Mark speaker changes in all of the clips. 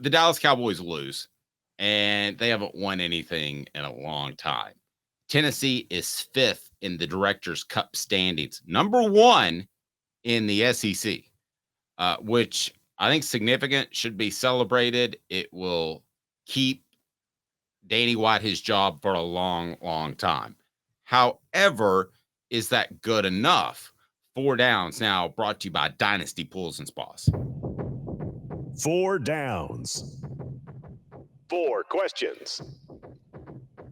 Speaker 1: the Dallas Cowboys lose, and they haven't won anything in a long time. Tennessee is 5th in the Directors' Cup standings, number 1 in the SEC, which I think significant, should be celebrated. It will keep Danny White his job for a long, long time. However, is that good enough? 4 downs now, brought to you by Dynasty Pools and Spas.
Speaker 2: 4 downs. 4 questions.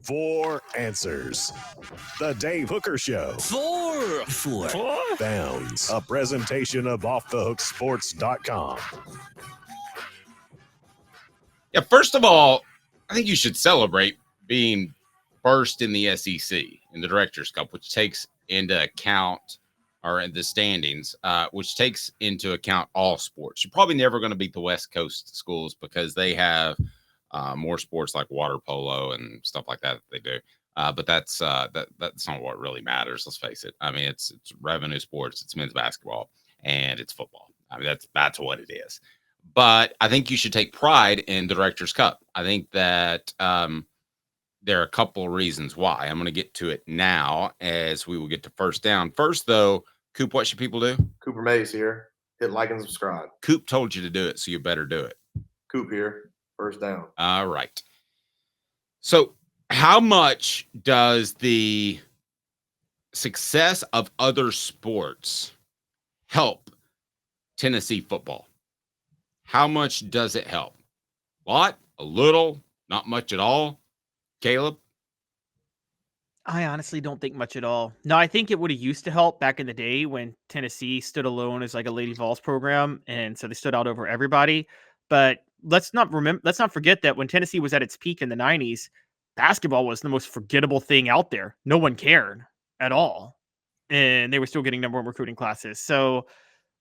Speaker 2: 4 answers. The Dave Hooker Show.
Speaker 3: 4
Speaker 2: downs. A presentation of offthehooksports.com.
Speaker 1: Yeah, first of all, I think you should celebrate being first in the SEC in the Directors' Cup, which takes into account, or in the standings, which takes into account all sports. You're probably never going to beat the West Coast schools because they have more sports like water polo and stuff like that they do. But that's not what really matters. Let's face it. I mean, it's revenue sports. It's men's basketball and it's football. I mean, that's what it is. But I think you should take pride in the Directors' Cup. I think that there are a couple of reasons why. I'm going to get to it now as we will get to first down. First, though, Coop, what should people do?
Speaker 4: Cooper Mays here. Hit like and subscribe.
Speaker 1: Coop told you to do it, so you better do it.
Speaker 4: Coop here. First down.
Speaker 1: All right. So how much does the success of other sports help Tennessee football? How much does it help? A lot? A little? Not much at all? Caleb?
Speaker 5: I honestly don't think much at all. No, I think it would have used to help back in the day when Tennessee stood alone as like a Lady Vols program, and so they stood out over everybody. But let's not forget that when Tennessee was at its peak in the 90s, basketball was the most forgettable thing out there. No one cared at all, and they were still getting number 1 recruiting classes. So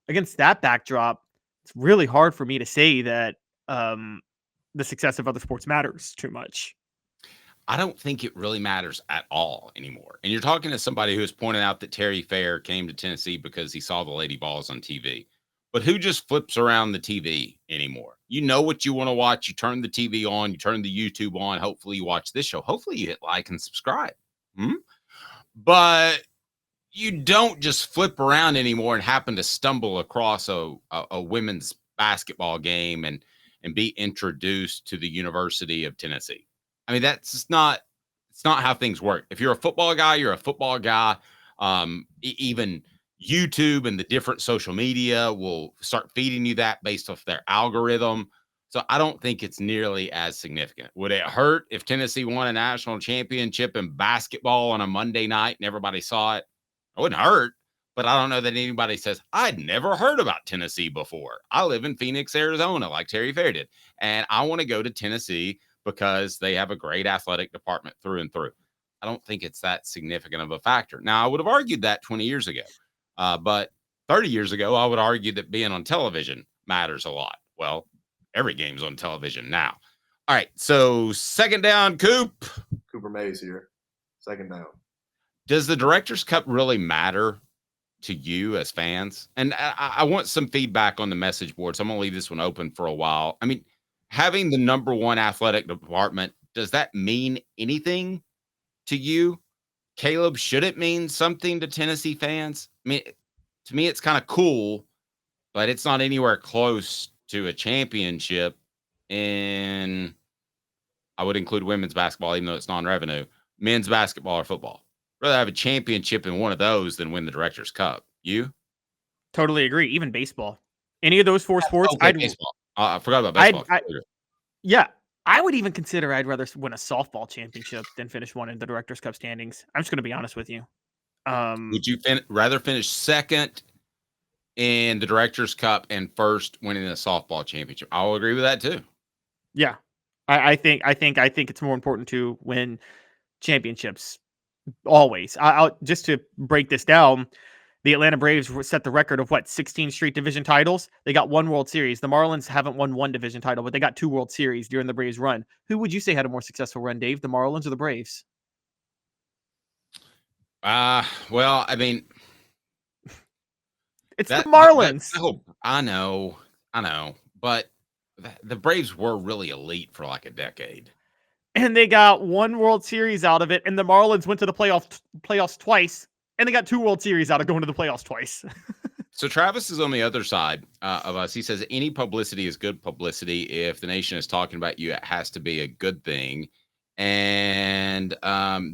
Speaker 5: against that backdrop, it's really hard for me to say that the success of other sports matters too much.
Speaker 1: I don't think it really matters at all anymore. And you're talking to somebody who has pointed out that Terry Fair came to Tennessee because he saw the Lady Vols on TV. But who just flips around the TV anymore? You know what you want to watch. You turn the TV on. You turn the YouTube on. Hopefully you watch this show. Hopefully you hit like and subscribe. But you don't just flip around anymore and happen to stumble across a women's basketball game and be introduced to the University of Tennessee. I mean, it's not how things work. If you're a football guy, you're a football guy. Even YouTube and the different social media will start feeding you that based off their algorithm. So I don't think it's nearly as significant. Would it hurt if Tennessee won a national championship in basketball on a Monday night and everybody saw it? It wouldn't hurt, but I don't know that anybody says, I'd never heard about Tennessee before. I live in Phoenix, Arizona, like Terry Fair did, and I want to go to Tennessee because they have a great athletic department through and through. I don't think it's that significant of a factor. Now, I would have argued that 20 years ago, but 30 years ago, I would argue that being on television matters a lot. Well, every game's on television now. All right, so second down, Coop.
Speaker 4: Cooper Mays here. Second down.
Speaker 1: Does the Directors' Cup really matter to you as fans? And I want some feedback on the message board, so I'm going to leave this one open for a while. I mean, having the number 1 athletic department, does that mean anything to you? Caleb, should it mean something to Tennessee fans? I mean, to me, it's kind of cool, but it's not anywhere close to a championship. And I would include women's basketball, even though it's non-revenue, men's basketball or football. I'd rather have a championship in one of those than win the Directors' Cup. You?
Speaker 5: Totally agree. Even baseball. Any of those 4 sports,
Speaker 1: okay, baseball. I forgot about baseball.
Speaker 5: I would even consider I'd rather win a softball championship than finish one in the Directors' Cup standings. I'm just going to be honest with you.
Speaker 1: Would you rather finish second in the Directors' Cup and first winning a softball championship? I'll agree with that too.
Speaker 5: Yeah, I think it's more important to win championships always. I'll just to break this down. The Atlanta Braves set the record of 16 straight division titles. They got 1 World Series. The Marlins haven't won 1 division title, but they got 2 World Series during the Braves run. Who would you say had a more successful run, Dave? The Marlins or the Braves?
Speaker 1: Well, I mean,
Speaker 5: it's the Marlins.
Speaker 1: I know, but the Braves were really elite for like a decade.
Speaker 5: And they got one World Series out of it, and the Marlins went to the playoffs twice, and they got 2 World Series out of going to the playoffs twice.
Speaker 1: So Travis is on the other side of us. He says any publicity is good publicity. If the nation is talking about you, it has to be a good thing. And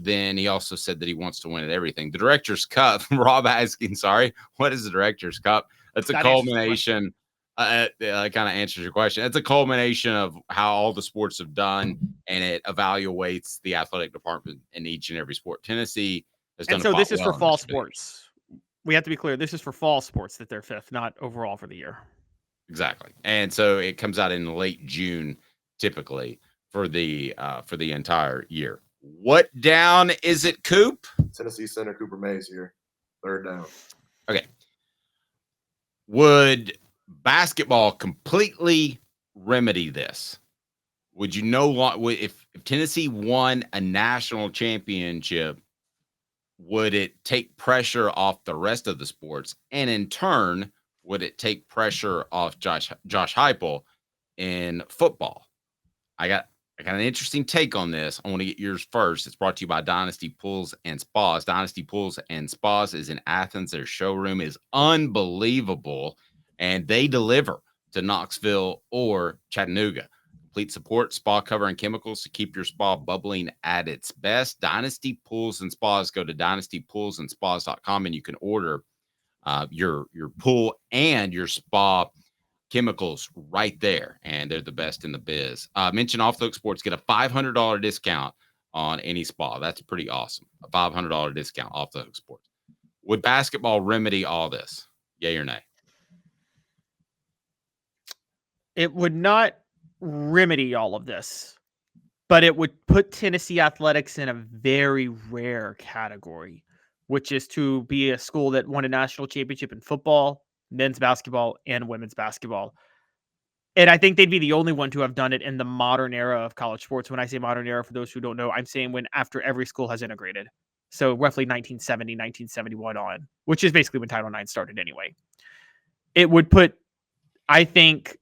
Speaker 1: then he also said that he wants to win at everything. The Director's Cup, Rob asking, sorry, what is the Director's Cup? That's a culmination. Kind of answers your question. It's a culmination of how all the sports have done, and it evaluates the athletic department in each and every sport. Tennessee has done.
Speaker 5: And so this is for fall sports. We have to be clear. This is for fall sports that they're 5th, not overall for the year.
Speaker 1: Exactly. And so it comes out in late June, typically for the entire year. What down is it, Coop?
Speaker 4: Tennessee center Cooper Mays here. 3rd down.
Speaker 1: Okay. Would basketball completely remedy this? Would you if Tennessee won a national championship, would it take pressure off the rest of the sports? And in turn, would it take pressure off Josh Heupel in football? I got an interesting take on this. I want to get yours first. It's brought to you by Dynasty Pools and Spas. Dynasty Pools and Spas is in Athens. Their showroom is unbelievable, and they deliver to Knoxville or Chattanooga. Complete support, spa cover, and chemicals to keep your spa bubbling at its best. Dynasty Pools and Spas. Go to dynastypoolsandspas.com and you can order your pool and your spa chemicals right there. And they're the best in the biz. Mention Off the Hook Sports. Get a $500 discount on any spa. That's pretty awesome. A $500 discount Off the Hook Sports. Would basketball remedy all this? Yay or nay?
Speaker 5: It would not remedy all of this, but it would put Tennessee athletics in a very rare category, which is to be a school that won a national championship in football, men's basketball, and women's basketball. And I think they'd be the only one to have done it in the modern era of college sports. When I say modern era, for those who don't know, I'm saying when after every school has integrated. So roughly 1970, 1971 on, which is basically when Title IX started anyway. It would put, I think,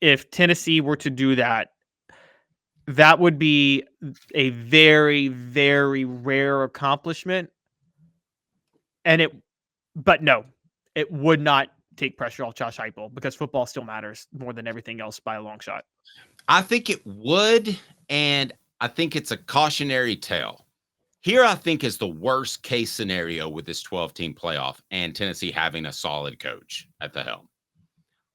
Speaker 5: if Tennessee were to do that, that would be a very, very rare accomplishment. But no, it would not take pressure off Josh Heupel because football still matters more than everything else by a long shot.
Speaker 1: I think it would, and I think it's a cautionary tale. Here, I think, is the worst case scenario with this 12-team playoff and Tennessee having a solid coach at the helm.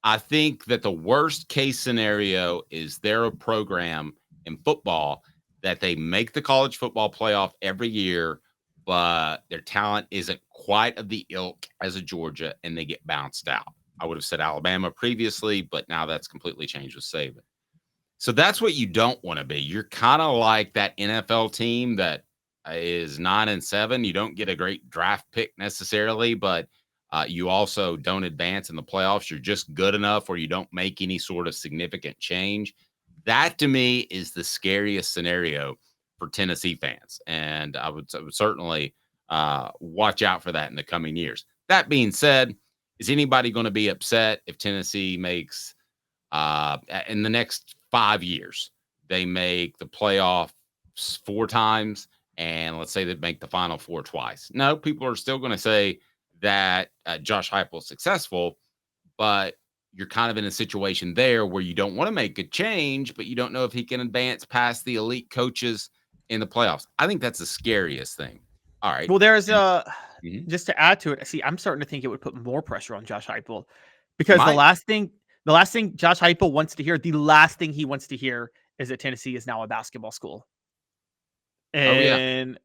Speaker 1: I think that the worst case scenario is they're a program in football that they make the college football playoff every year, but their talent isn't quite of the ilk as a Georgia, and they get bounced out. I would have said Alabama previously, but now that's completely changed with Saban. So that's what you don't want to be. You're kind of like that NFL team that is 9-7. You don't get a great draft pick necessarily, but you also don't advance in the playoffs. You're just good enough where you don't make any sort of significant change. That, to me, is the scariest scenario for Tennessee fans. And I would certainly watch out for that in the coming years. That being said, is anybody going to be upset if Tennessee makes, in the next 5 years, they make the playoffs 4 times, and let's say they make the Final Four twice? No, people are still going to say that Josh Heupel is successful, but you're kind of in a situation there where you don't want to make a change, but you don't know if he can advance past the elite coaches in the playoffs. I think that's the scariest thing. All right.
Speaker 5: Well, there's just to add to it. See, I'm starting to think it would put more pressure on Josh Heupel because the last thing Josh Heupel wants to hear, the last thing he wants to hear is that Tennessee is now a basketball school. And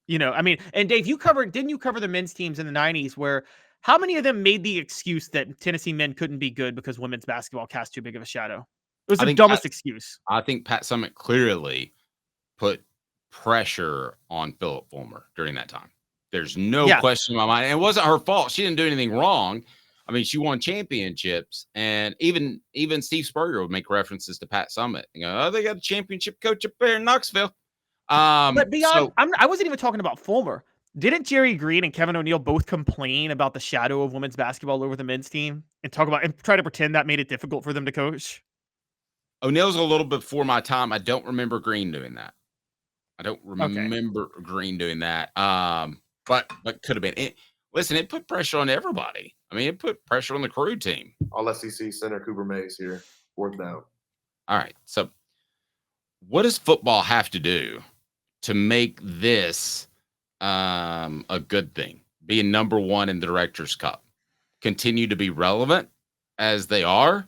Speaker 5: I mean, and Dave, didn't you cover the men's teams in the 90s where how many of them made the excuse that Tennessee men couldn't be good because women's basketball cast too big of a shadow? It was the dumbest excuse.
Speaker 1: I think Pat Summitt clearly put pressure on Philip Fulmer during that time. There's no question in my mind. And it wasn't her fault. She didn't do anything wrong. I mean, she won championships, and even Steve Spurrier would make references to Pat Summitt. Oh, they got a championship coach up there in Knoxville.
Speaker 5: But beyond, I wasn't even talking about Fulmer. Didn't Jerry Green and Kevin O'Neill both complain about the shadow of women's basketball over the men's team and try to pretend that made it difficult for them to coach?
Speaker 1: O'Neill's a little before my time. I don't remember Green doing that. I don't
Speaker 5: Okay.
Speaker 1: remember Green doing that. But could have been. Listen, it put pressure on everybody. I mean, it put pressure on the crew team.
Speaker 4: All SEC center Cooper Mays here. 4th down.
Speaker 1: All right. So, what does football have to do to make this a good thing? Being number one in the Directors Cup, continue to be relevant as they are,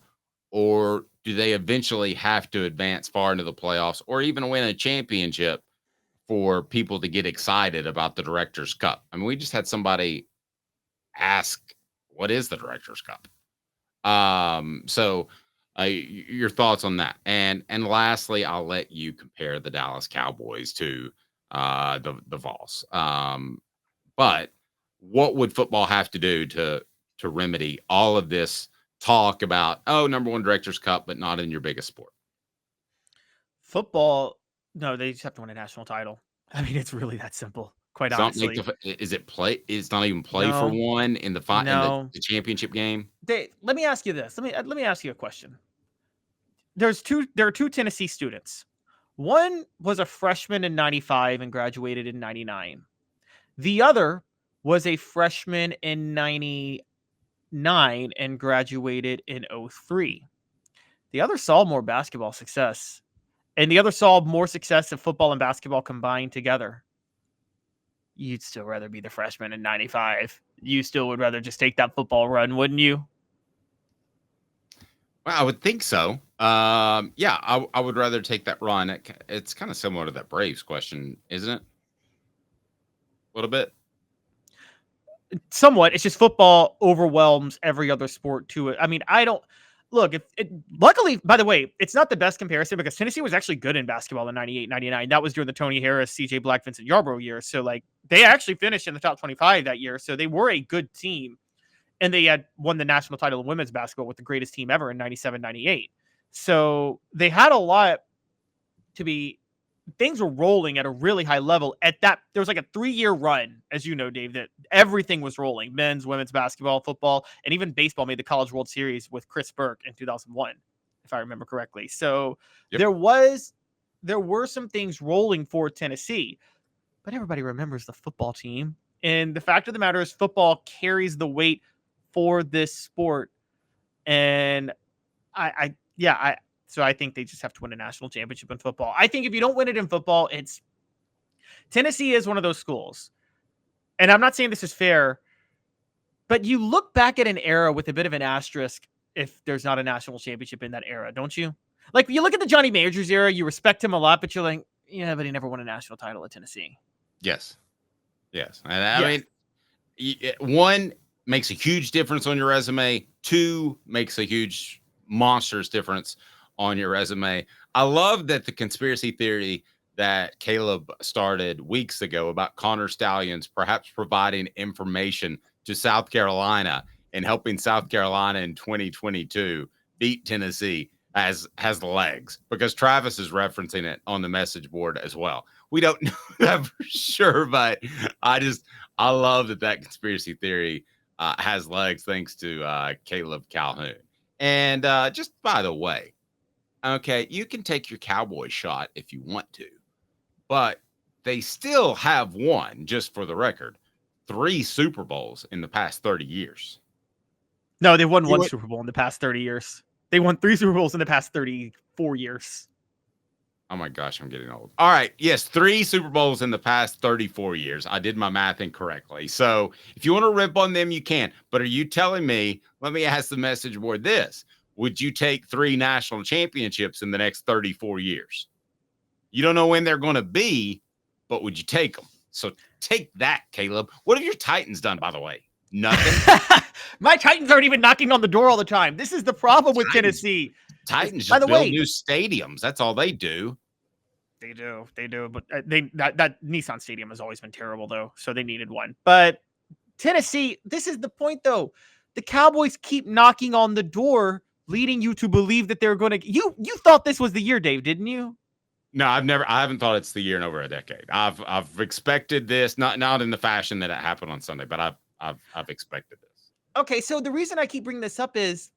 Speaker 1: or do they eventually have to advance far into the playoffs or even win a championship for people to get excited about the Directors Cup? I mean, we just had somebody ask, what is the Directors Cup? So your thoughts on that. And lastly, I'll let you compare the Dallas Cowboys to the Vols. But what would football have to do to remedy all of this talk about, number one Directors Cup, but not in your biggest sport?
Speaker 5: Football, no, they just have to win a national title. I mean, it's really that simple, quite honestly.
Speaker 1: Is it play? It's not even play for
Speaker 5: No.
Speaker 1: one in the in
Speaker 5: No.
Speaker 1: the championship game.
Speaker 5: Let me ask you this. Let me ask you a question. There are two Tennessee students. One was a freshman in 95 and graduated in 99. The other was a freshman in 99 and graduated in 03. The other saw more basketball success, and the other saw more success in football and basketball combined together. You'd still rather be the freshman in 95. You still would rather just take that football run, wouldn't you?
Speaker 1: Well, I would think so. Yeah, I would rather take that run. It's kind of similar to that Braves question, isn't it? A little bit.
Speaker 5: Somewhat. It's just football overwhelms every other sport to it. I mean, I don't look. Luckily, by the way, it's not the best comparison because Tennessee was actually good in basketball in 98, 99. That was during the Tony Harris, CJ Black, Vincent Yarbrough years. So like they actually finished in the top 25 that year. So they were a good team. And they had won the national title in women's basketball with the greatest team ever in 97, 98. So they had a lot to be, things were rolling at a really high level at that. There was like a 3-year run, as you know, Dave, that everything was rolling. Men's, women's basketball, football, and even baseball made the College World Series with Chris Burke in 2001, if I remember correctly. So there were some things rolling for Tennessee, but everybody remembers the football team. And the fact of the matter is football carries the weight for this sport. And so I think they just have to win a national championship in football. I think if you don't win it in football, Tennessee is one of those schools. And I'm not saying this is fair, but you look back at an era with a bit of an asterisk if there's not a national championship in that era, don't you? Like you look at the Johnny Majors era, you respect him a lot, but you're like, yeah, but he never won a national title at Tennessee.
Speaker 1: Yes. And I mean, one makes a huge difference on your resume. 2 makes a huge monstrous difference on your resume. I love that the conspiracy theory that Caleb started weeks ago about Connor Stallions perhaps providing information to South Carolina and helping South Carolina in 2022 beat Tennessee has legs, because Travis is referencing it on the message board as well. We don't know that for sure, but I love that conspiracy theory has legs thanks to Caleb Calhoun. And just by the way, okay, you can take your Cowboy shot if you want to, but they still have won, just for the record, 3 Super Bowls in the past 30 years.
Speaker 5: No, they won one Super Bowl in the past 30 years. They won 3 Super Bowls in the past 34 years.
Speaker 1: Oh my gosh, I'm getting old. All right. Yes, 3 Super Bowls in the past 34 years. I did my math incorrectly. So if you want to rip on them, you can. But are you telling me, let me ask the message board this, would you take 3 national championships in the next 34 years? You don't know when they're going to be, but would you take them? So take that, Caleb. What have your Titans done, by the way? Nothing.
Speaker 5: My Titans aren't even knocking on the door all the time. This is the problem with Tennessee.
Speaker 1: Titans just build new stadiums. That's all they do.
Speaker 5: They do. But that Nissan Stadium has always been terrible, though. So they needed one. But Tennessee, this is the point, though. The Cowboys keep knocking on the door, leading you to believe that they're going to. You thought this was the year, Dave, didn't you?
Speaker 1: No, I haven't thought it's the year in over a decade. I've expected this, not in the fashion that it happened on Sunday, but I've expected this.
Speaker 5: Okay, so the reason I keep bringing this up is,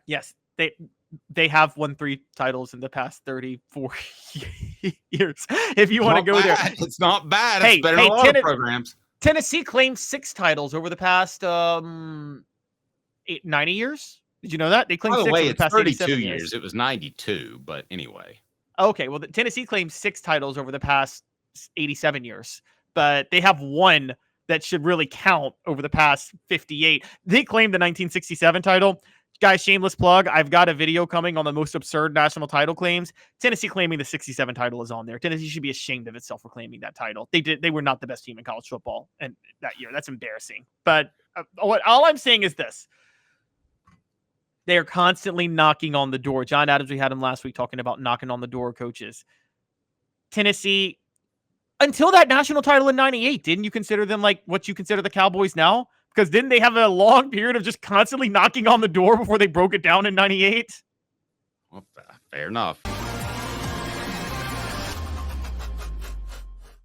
Speaker 5: yes, they have won 3 titles in the past 34 years. If you want to go there,
Speaker 1: It's not bad.
Speaker 5: Hey,
Speaker 1: It's better than a lot of programs.
Speaker 5: Tennessee claimed 6 titles over the past 90 years. Did you know that? They claimed
Speaker 1: By the
Speaker 5: 6
Speaker 1: way,
Speaker 5: over the
Speaker 1: it's
Speaker 5: past
Speaker 1: 32
Speaker 5: 87
Speaker 1: years. It was 92, but anyway.
Speaker 5: Okay, well, Tennessee claimed 6 titles over the past 87 years, but they have 1 that should really count over the past 58. They claimed the 1967 title. Guys, shameless plug. I've got a video coming on the most absurd national title claims. Tennessee claiming the 67 title is on there. Tennessee should be ashamed of itself for claiming that title. They were not the best team in college football and that year. That's embarrassing. But all I'm saying is this. They are constantly knocking on the door. John Adams, we had him last week talking about knocking on the door coaches. Tennessee, until that national title in 98, didn't you consider them like what you consider the Cowboys now? Because didn't they have a long period of just constantly knocking on the door before they broke it down in 98?
Speaker 1: Well, fair enough.